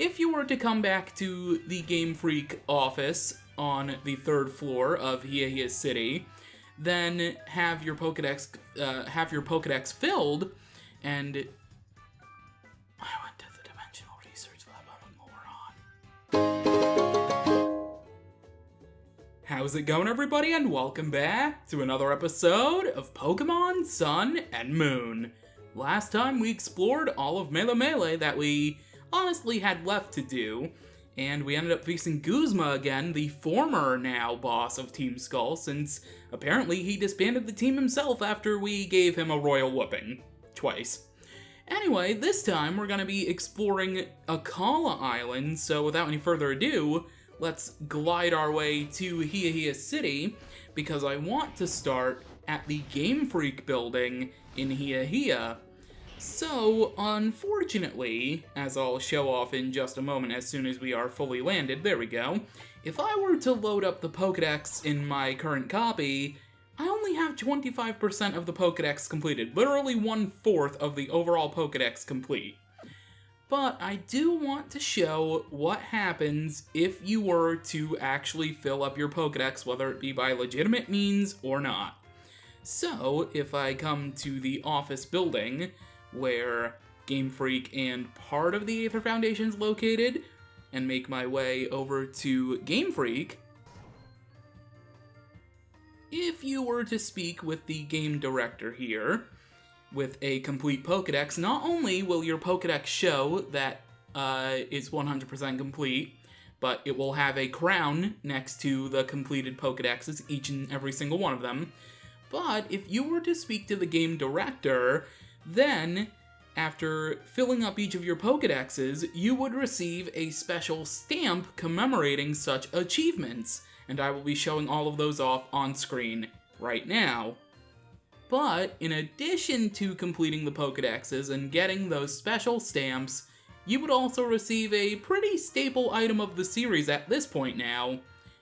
if you were to come back to the Game Freak office on the 3rd floor of Hiehie City, then have your Pokédex filled, and I went to the Dimensional Research Lab, I'm a moron. How's it going, everybody, and welcome back to another episode of Pokemon Sun and Moon. Last time we explored all of Melee that we honestly had left to do, and we ended up facing Guzma again, the former now boss of Team Skull, since apparently he disbanded the team himself after we gave him a royal whooping. Twice. Anyway, this time we're going to be exploring Akala Island, so without any further ado, let's glide our way to Hiehie City, because I want to start at the Game Freak building in Hiehie. So, unfortunately, as I'll show off in just a moment as soon as we are fully landed, there we go, if I were to load up the Pokédex in my current copy, I only have 25% of the Pokédex completed, literally 1/4 of the overall Pokédex complete. But I do want to show what happens if you were to actually fill up your Pokédex, whether it be by legitimate means or not. So, if I come to the office building, where Game Freak and part of the Aether Foundation is located, and make my way over to Game Freak, if you were to speak with the game director here, with a complete Pokédex, not only will your Pokédex show that it's 100% complete, but it will have a crown next to the completed Pokédexes, each and every single one of them. But if you were to speak to the game director, then, after filling up each of your Pokédexes, you would receive a special stamp commemorating such achievements, and I will be showing all of those off on screen right now. But, in addition to completing the Pokédexes and getting those special stamps, you would also receive a pretty staple item of the series at this point now,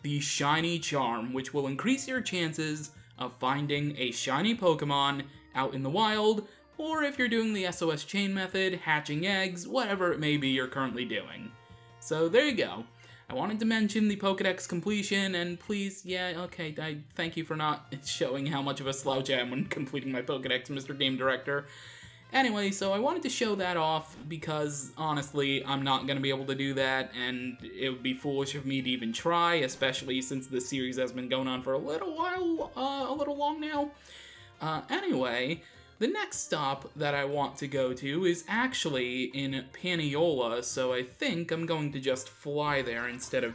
the Shiny Charm, which will increase your chances of finding a shiny Pokemon out in the wild, or if you're doing the SOS chain method, hatching eggs, whatever it may be you're currently doing. So there you go. I wanted to mention the Pokédex completion, and please, I thank you for not showing how much of a slouch I am when completing my Pokédex, Mr. Game Director. Anyway, so I wanted to show that off because, honestly, I'm not going to be able to do that, and it would be foolish of me to even try, especially since the series has been going on for a little while, a little long now. Anyway, the next stop that I want to go to is actually in Paniola, so I think I'm going to just fly there instead of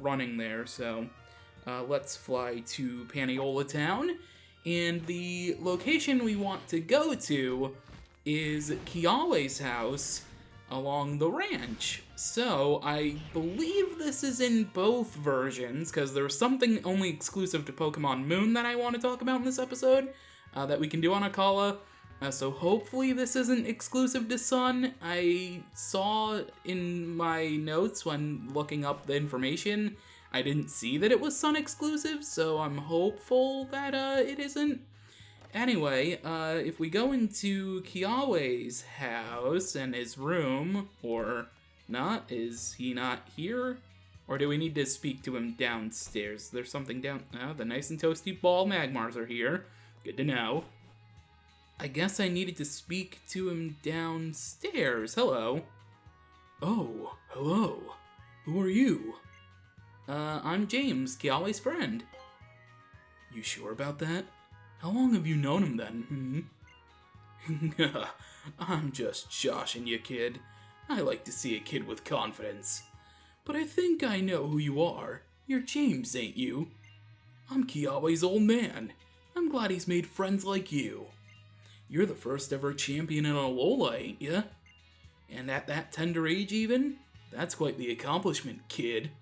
running there, so let's fly to Paniola Town, and the location we want to go to is Kiale's house along the ranch. So, I believe this is in both versions, because there's something only exclusive to Pokemon Moon that I want to talk about in this episode, that we can do on Akala, so hopefully this isn't exclusive to Sun. I saw in my notes when looking up the information, I didn't see that it was Sun exclusive, so I'm hopeful that it isn't. Anyway, if we go into Kiawe's house and his room, or not, is he not here? Or do we need to speak to him downstairs? There's something down... the nice and toasty ball Magmars are here. Good to know. I guess I needed to speak to him downstairs. Hello. Oh, hello. Who are you? I'm James, Kiale's friend. You sure about that? How long have you known him then, I'm just joshing you, kid. I like to see a kid with confidence. But I think I know who you are. You're James, ain't you? I'm Kiale's old man. I'm glad he's made friends like you. You're the first ever champion in Alola, ain't ya? And at that tender age even? That's quite the accomplishment, kid.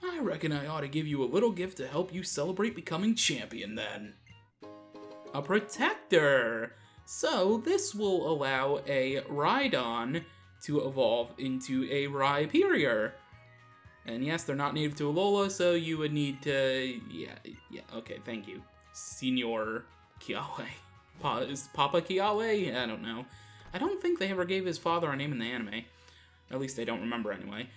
I reckon I ought to give you a little gift to help you celebrate becoming champion then. A protector! So this will allow a Rhydon to evolve into a Rhyperior. And yes, they're not native to Alola, so you would need to... Yeah, okay, thank you. Senior Kiale. Is Papa Kiale? I don't know. I don't think they ever gave his father a name in the anime. At least I don't remember anyway.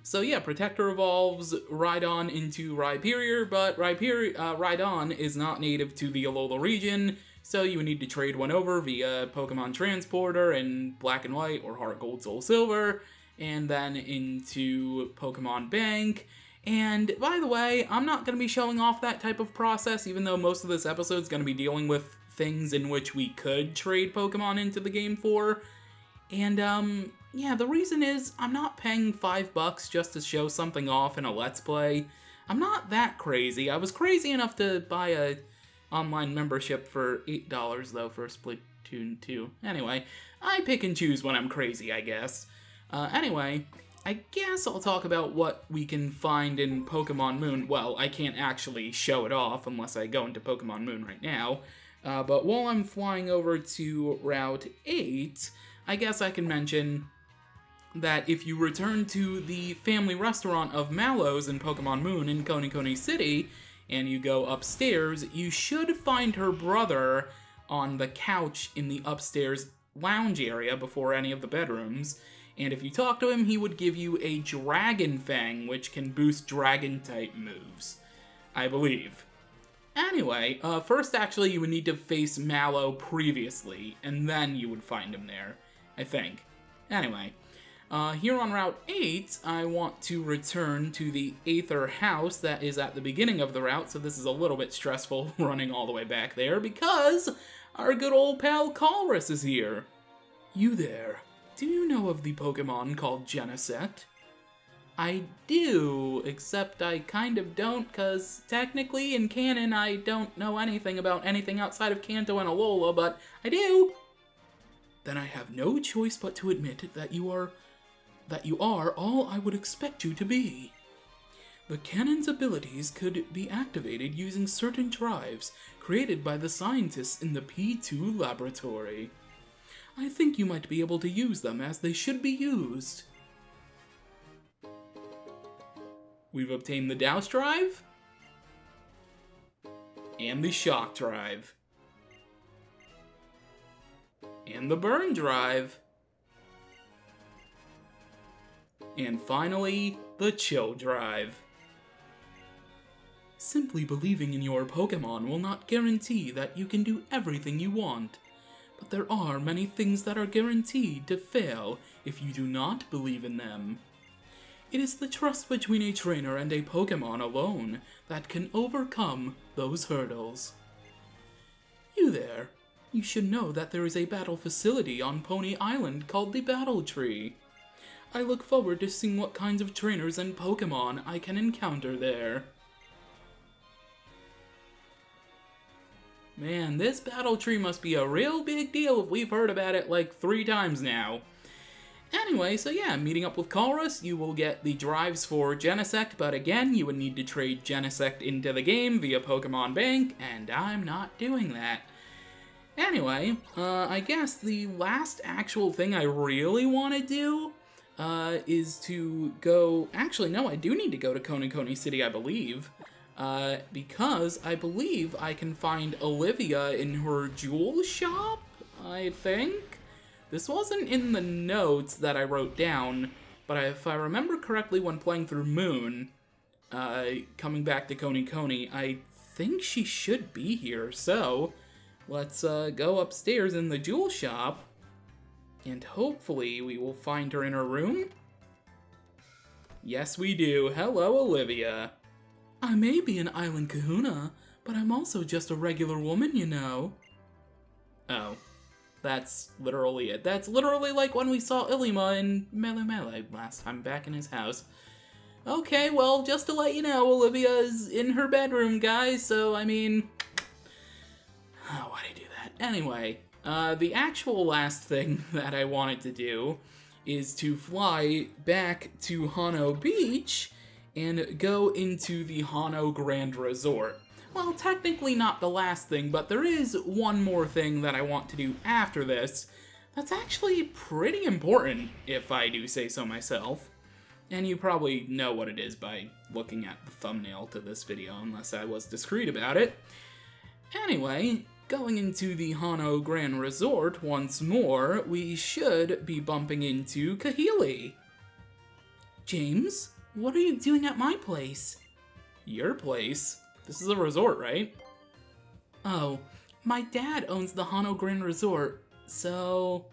So yeah, Protector evolves Rhydon into Rhyperior, but Rhydon is not native to the Alola region, so you would need to trade one over via Pokemon Transporter in Black and White or Heart Gold Soul Silver, and then into Pokemon Bank. And by the way, I'm not going to be showing off that type of process, even though most of this episode is going to be dealing with things in which we could trade Pokemon into the game for. And, yeah, the reason is I'm not paying $5 just to show something off in a Let's Play. I'm not that crazy. I was crazy enough to buy a online membership for $8, though, for Splatoon 2. Anyway, I pick and choose when I'm crazy, I guess. Anyway, I guess I'll talk about what we can find in Pokemon Moon. Well, I can't actually show it off unless I go into Pokemon Moon right now. But while I'm flying over to Route 8, I guess I can mention that if you return to the family restaurant of Mallow's in Pokemon Moon in Coney City, and you go upstairs, you should find her brother on the couch in the upstairs lounge area before any of the bedrooms. And if you talk to him, he would give you a Dragon Fang, which can boost Dragon-type moves, I believe. Anyway, first actually you would need to face Mallow previously, and then you would find him there, I think. Anyway, here on Route 8, I want to return to the Aether House that is at the beginning of the route, so this is a little bit stressful running all the way back there, because our good old pal Colress is here. You there, do you know of the Pokemon called Genesect? I do, except I kind of don't, because technically in canon I don't know anything about anything outside of Kanto and Alola, but I do! Then I have no choice but to admit that you are all I would expect you to be. The cannon's abilities could be activated using certain drives created by the scientists in the P2 laboratory. I think you might be able to use them as they should be used. We've obtained the Douse Drive and the Shock Drive and the Burn Drive. And finally, the Chill Drive. Simply believing in your Pokemon will not guarantee that you can do everything you want, but there are many things that are guaranteed to fail if you do not believe in them. It is the trust between a trainer and a Pokemon alone that can overcome those hurdles. You there, you should know that there is a battle facility on Pony Island called the Battle Tree. I look forward to seeing what kinds of trainers and Pokemon I can encounter there. Man, this Battle Tree must be a real big deal if we've heard about it like 3 times now. Anyway, so yeah, meeting up with Colress, you will get the drives for Genesect, but again, you would need to trade Genesect into the game via Pokemon Bank, and I'm not doing that. Anyway, I guess the last actual thing I really want to do is to go... Actually, no, I do need to go to Coney City, I believe. Because I believe I can find Olivia in her jewel shop, I think? This wasn't in the notes that I wrote down, but if I remember correctly when playing through Moon, coming back to Coney, I think she should be here, so let's go upstairs in the jewel shop, and hopefully we will find her in her room. Yes, we do. Hello, Olivia. I may be an island kahuna, but I'm also just a regular woman, you know. Oh. That's literally it. That's literally like when we saw Ilima in Mele last time back in his house. Okay, well, just to let you know, Olivia's in her bedroom, guys, so, I mean... Oh, why'd I do that? Anyway, the actual last thing that I wanted to do is to fly back to Hano Beach and go into the Hano Grand Resort. Well, technically not the last thing, but there is one more thing that I want to do after this that's actually pretty important, if I do say so myself. And you probably know what it is by looking at the thumbnail to this video, unless I was discreet about it. Anyway, going into the Hano Grand Resort once more, we should be bumping into Kahili. James, what are you doing at my place? Your place? This is a resort, right? Oh, my dad owns the Hano Grand Resort, so...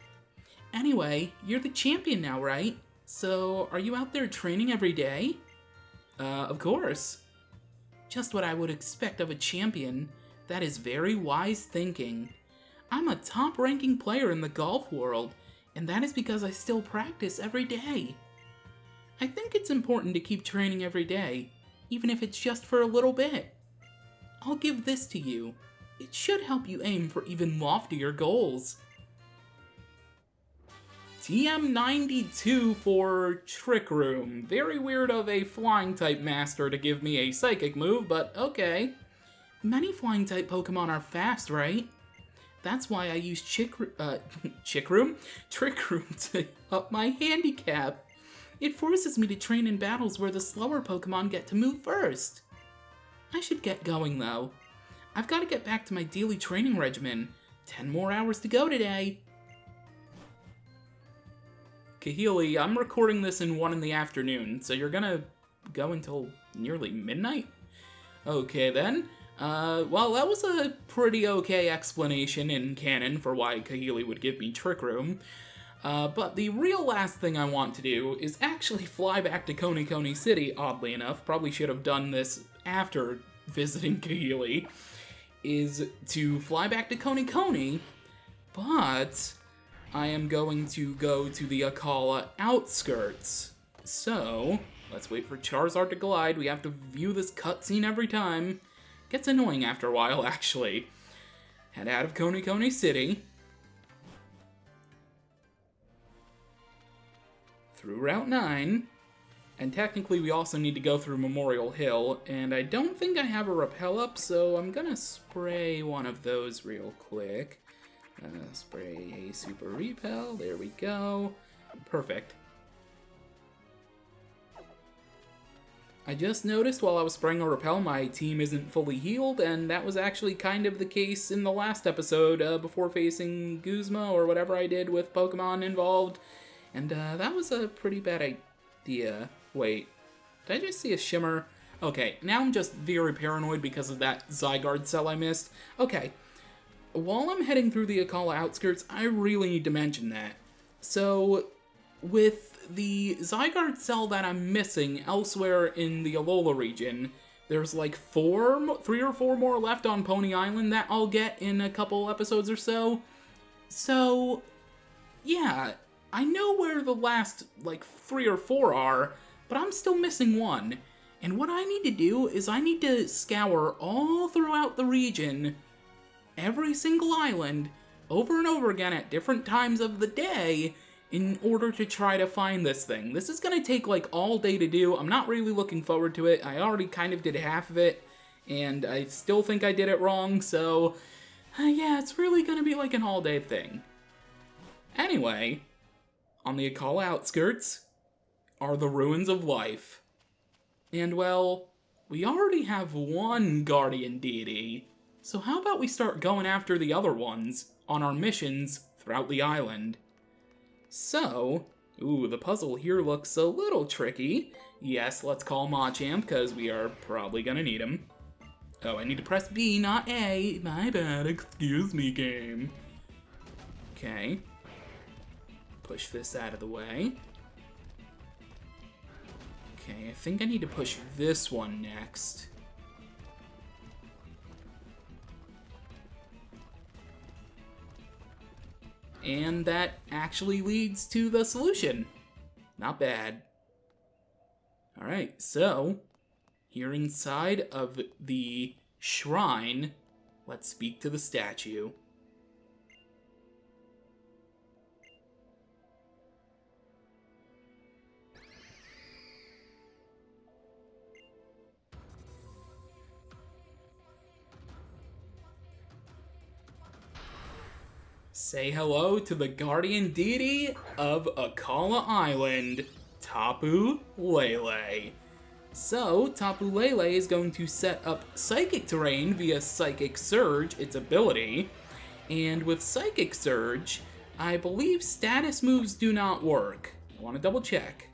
Anyway, you're the champion now, right? So, are you out there training every day? Of course. Just what I would expect of a champion. That is very wise thinking. I'm a top-ranking player in the golf world, and that is because I still practice every day. I think it's important to keep training every day, even if it's just for a little bit. I'll give this to you. It should help you aim for even loftier goals. TM92 for Trick Room. Very weird of a flying type master to give me a psychic move, but okay. Many flying type Pokemon are fast, right? That's why I use Trick Room to up my handicap. It forces me to train in battles where the slower Pokemon get to move first. I should get going though. I've got to get back to my daily training regimen. 10 more hours to go today. Kahili, I'm recording this in 1 in the afternoon, so you're gonna go until nearly midnight? Okay then. Well, that was a pretty okay explanation in canon for why Kahili would give me Trick Room. But the real last thing I want to do is actually fly back to Coney City, oddly enough. Probably should have done this after visiting Kahili. Is to fly back to Coney, but I am going to go to the Acala Outskirts. So, let's wait for Charizard to glide. We have to view this cutscene every time. Gets annoying after a while, actually. Head out of Coney City. Through Route 9. And technically we also need to go through Memorial Hill. And I don't think I have a repel up, so I'm gonna spray one of those real quick. Spray a super repel. There we go. Perfect. I just noticed while I was spraying a repel, my team isn't fully healed, and that was actually kind of the case in the last episode before facing Guzma or whatever I did with Pokemon involved. And that was a pretty bad idea. Wait, did I just see a shimmer? Okay, now I'm just very paranoid because of that Zygarde cell I missed. Okay, while I'm heading through the Acala Outskirts, I really need to mention that. So, with the Zygarde cell that I'm missing elsewhere in the Alola region, there's like 3 or 4 more left on Pony Island that I'll get in a couple episodes or so. So, yeah, I know where the last like 3 or 4 are, but I'm still missing one. And what I need to do is I need to scour all throughout the region, every single island, over and over again at different times of the day in order to try to find this thing. This is gonna take like all day to do. I'm not really looking forward to it. I already kind of did half of it, and I still think I did it wrong, so yeah, it's really gonna be like an all-day thing. Anyway, on the Acala Outskirts are the Ruins of Life. And well, we already have one guardian deity, so how about we start going after the other ones on our missions throughout the island? So, the puzzle here looks a little tricky. Yes, let's call Machamp, because we are probably gonna need him. Oh, I need to press B, not A. My bad, excuse me, game. Okay. Push this out of the way. Okay, I think I need to push this one next. And that actually leads to the solution. Not bad. Alright, so, here inside of the shrine, let's speak to the statue. Say hello to the guardian deity of Akala Island, Tapu Lele. So, Tapu Lele is going to set up Psychic Terrain via Psychic Surge, its ability. And with Psychic Surge, I believe status moves do not work. I want to double check.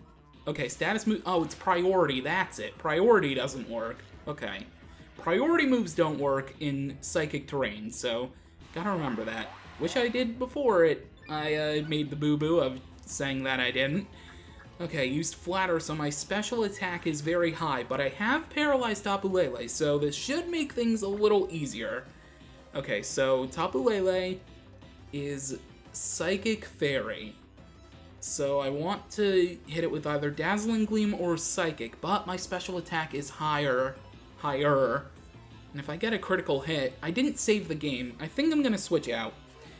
Okay, status move. Oh, it's priority. That's it. Priority doesn't work. Okay. Priority moves don't work in Psychic Terrain, so gotta remember that. Wish I did before I made the boo-boo of saying that I didn't. Okay, used Flatter, so my special attack is very high, but I have paralyzed Tapu Lele, so this should make things a little easier. Okay, so Tapu Lele is Psychic Fairy. So I want to hit it with either Dazzling Gleam or Psychic, but my special attack is higher. And if I get a critical hit, I didn't save the game. I think I'm gonna switch out,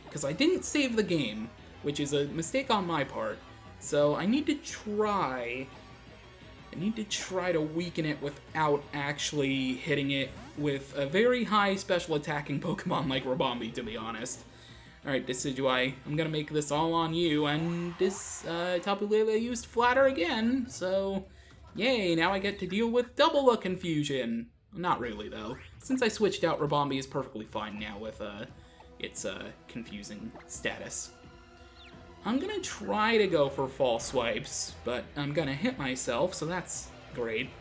because I didn't save the game, which is a mistake on my part. So I need to try to weaken it without actually hitting it with a very high special attacking Pokemon like Rabombi, to be honest. Alright, Decidueye, I'm gonna make this all on you, and this Tapu Lele used Flatter again, so yay, now I get to deal with double the confusion. Not really, though. Since I switched out, Rabombi is perfectly fine now with its confusing status. I'm gonna try to go for false swipes, but I'm gonna hit myself, so that's great.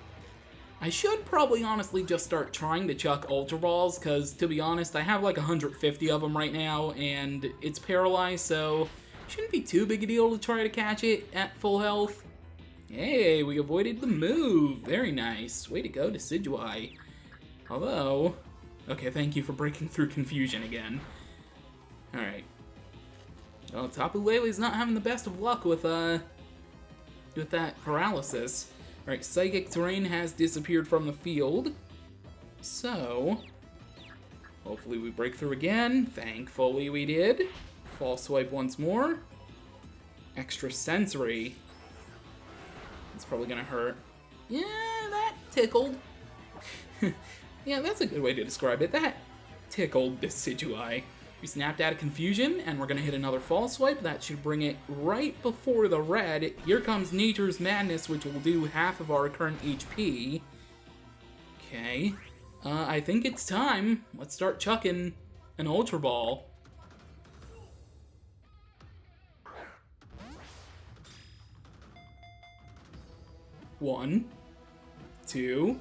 I should probably honestly just start trying to chuck Ultra Balls, because to be honest, I have like 150 of them right now, and it's paralyzed, so it shouldn't be too big a deal to try to catch it at full health. Hey, we avoided the move. Very nice. Way to go, Decidueye. Although, okay, thank you for breaking through confusion again. Alright. Well, Tapu Lele's not having the best of luck with that paralysis. Alright, Psychic Terrain has disappeared from the field. So, hopefully we break through again. Thankfully we did. False Swipe once more. Extra Sensory. It's probably gonna hurt. Yeah, that tickled. Yeah, that's a good way to describe it. That tickled Decidueye. We snapped out of confusion, and we're gonna hit another false swipe. That should bring it right before the red. Here comes Nature's Madness, which will do half of our current HP. Okay. I think it's time. Let's start chucking an Ultra Ball. One, two,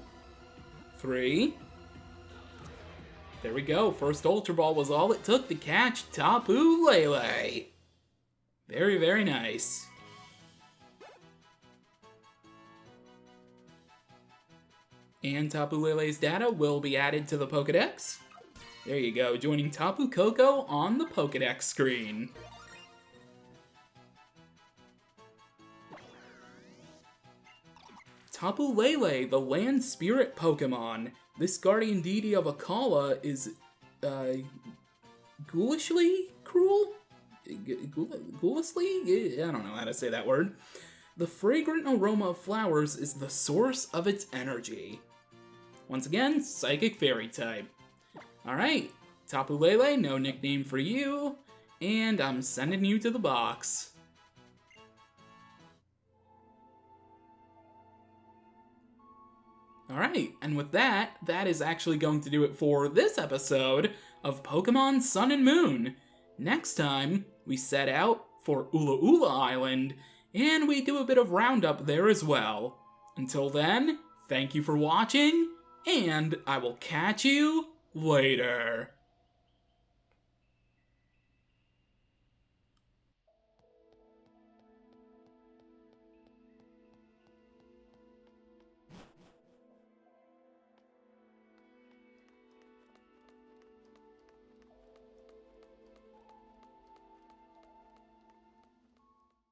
three. There we go. First Ultra Ball was all it took to catch Tapu Lele. Very, very nice. And Tapu Lele's data will be added to the Pokédex. There you go, joining Tapu Koko on the Pokédex screen. Tapu Lele, the land spirit Pokemon. This guardian deity of Akala is, ghoulishly cruel? Ghoulishly? I don't know how to say that word. The fragrant aroma of flowers is the source of its energy. Once again, Psychic Fairy type. Alright, Tapu Lele, no nickname for you, and I'm sending you to the box. Alright, and with that, that is actually going to do it for this episode of Pokemon Sun and Moon. Next time, we set out for Ula Ula Island, and we do a bit of Roundup there as well. Until then, thank you for watching, and I will catch you later.